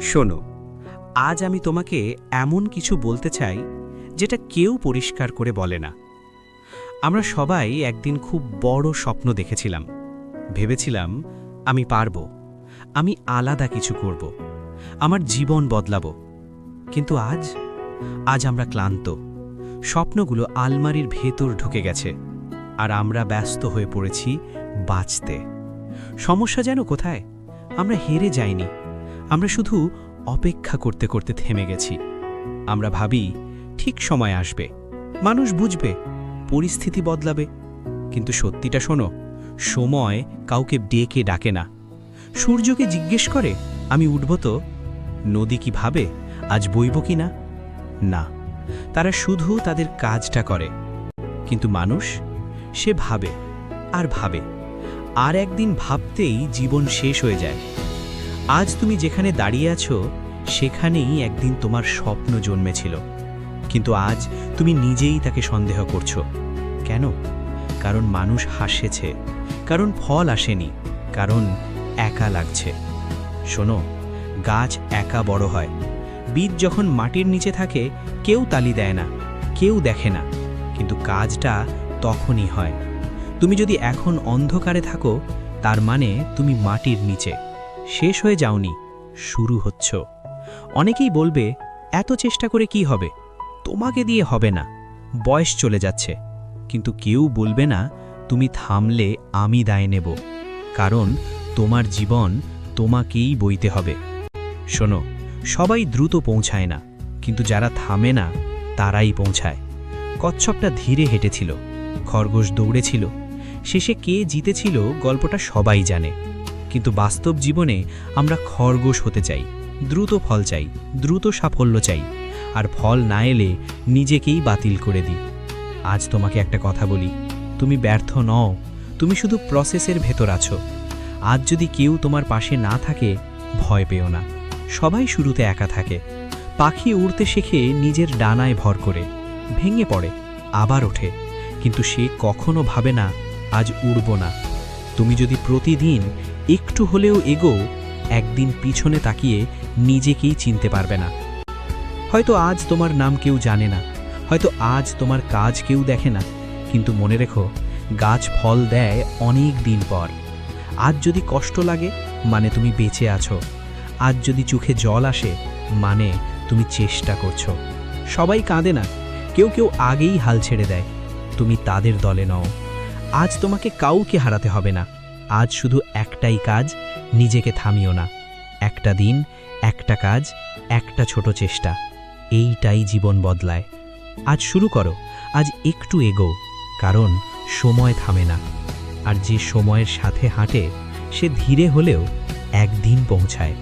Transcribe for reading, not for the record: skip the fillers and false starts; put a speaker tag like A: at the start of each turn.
A: শোনো, আজ আমি তোমাকে এমন কিছু বলতে চাই যেটা কেউ পরিষ্কার করে বলে না। আমরা সবাই একদিন খুব বড় স্বপ্ন দেখেছিলাম। ভেবেছিলাম আমি পারব, আমি আলাদা কিছু করব, আমার জীবন বদলাবো। কিন্তু আজ আমরা ক্লান্ত। স্বপ্নগুলো আলমারির ভেতর ঢুকে গেছে, আর আমরা ব্যস্ত হয়ে পড়েছি বাঁচতে। সমস্যা যেন কোথায়? আমরা হেরে যাইনি, আমরা শুধু অপেক্ষা করতে করতে থেমে গেছি। আমরা ভাবি ঠিক সময় আসবে, মানুষ বুঝবে, পরিস্থিতি বদলাবে। কিন্তু সত্যিটা শোনো, সময় কাউকে ডেকে ডাকে না। সূর্যকে জিজ্ঞেস করে আমি উঠব তো? নদী কি ভাবে আজ বইব কি না? না, তারা শুধু তাদের কাজটা করে। কিন্তু মানুষ, সে ভাবে আর ভাবে, আর একদিন ভাবতেই জীবন শেষ হয়ে যায়। আজ তুমি যেখানে দাঁড়িয়ে আছো সেখানেই একদিন তোমার স্বপ্ন জন্মেছিল। কিন্তু আজ তুমি নিজেই তাকে সন্দেহ করছো। কেন? কারণ মানুষ হাসেছে, কারণ ফল আসেনি, কারণ একা লাগছে। শোনো, গাছ একা বড় হয়। বীজ যখন মাটির নিচে থাকে কেউ তালি দেয় না, কেউ দেখে না, কিন্তু কাজটা তখনই হয়। তুমি যদি এখন অন্ধকারে থাকো, তার মানে তুমি মাটির নিচে, শেষ হয়ে যাওনি, শুরু হচ্ছ। অনেকেই বলবে এত চেষ্টা করে কি হবে, তোমাকে দিয়ে হবে না, বয়স চলে যাচ্ছে। কিন্তু কেউ বলবে না তুমি থামলে আমি দায় নেব, কারণ তোমার জীবন তোমাকেই বইতে হবে। শোনো, সবাই দ্রুত পৌঁছায় না, কিন্তু যারা থামে না তারাই পৌঁছায়। কচ্ছপটা ধীরে হেঁটেছিল, খরগোশ দৌড়েছিল, শেষে কে জিতেছিল গল্পটা সবাই জানে। কিন্তু বাস্তব জীবনে আমরা খরগোশ হতে চাই, দ্রুত ফল চাই, দ্রুত সাফল্য চাই, আর ফল না এলে নিজেকেই বাতিল করে দিই। আজ তোমাকে একটা কথা বলি, তুমি ব্যর্থ নও, তুমি শুধু প্রসেসের ভেতর আছো। আজ যদি কেউ তোমার পাশে না থাকে, ভয় পেও না। সবাই শুরুতে একা থাকে। পাখি উড়তে শেখে নিজের ডানায় ভর করে, ভেঙে পড়ে, আবার ওঠে, কিন্তু সে কখনো ভাবে না আজ উড়ব না। তুমি যদি প্রতিদিন একটু হলেও এগোও, একদিন পিছনে তাকিয়ে নিজেকেই চিনতে পারবে না। হয়তো আজ তোমার নাম কেউ জানে না, হয়তো আজ তোমার কাজ কেউ দেখে না, কিন্তু মনে রেখো, গাছ ফল দেয় অনেক দিন পর। আজ যদি কষ্ট লাগে, মানে তুমি বেঁচে আছো। আজ যদি চোখে জল আসে, মানে তুমি চেষ্টা করছো। সবাই কাঁদে না, কেউ কেউ আগেই হাল ছেড়ে দেয়, তুমি তাদের দলে নও। আজ তোমাকে কাউকে হারাতে হবে না। আজ শুধু একটাই কাজ, নিজেকে থামিও না। একটা দিন, একটা কাজ, একটা ছোট চেষ্টা, এইটাই জীবন বদলায়। আজ শুরু করো, আজ একটু এগো, কারণ সময় থামে না। আর যে সময়ের সাথে হাঁটে সে ধীরে হলেও একদিন পৌঁছায়।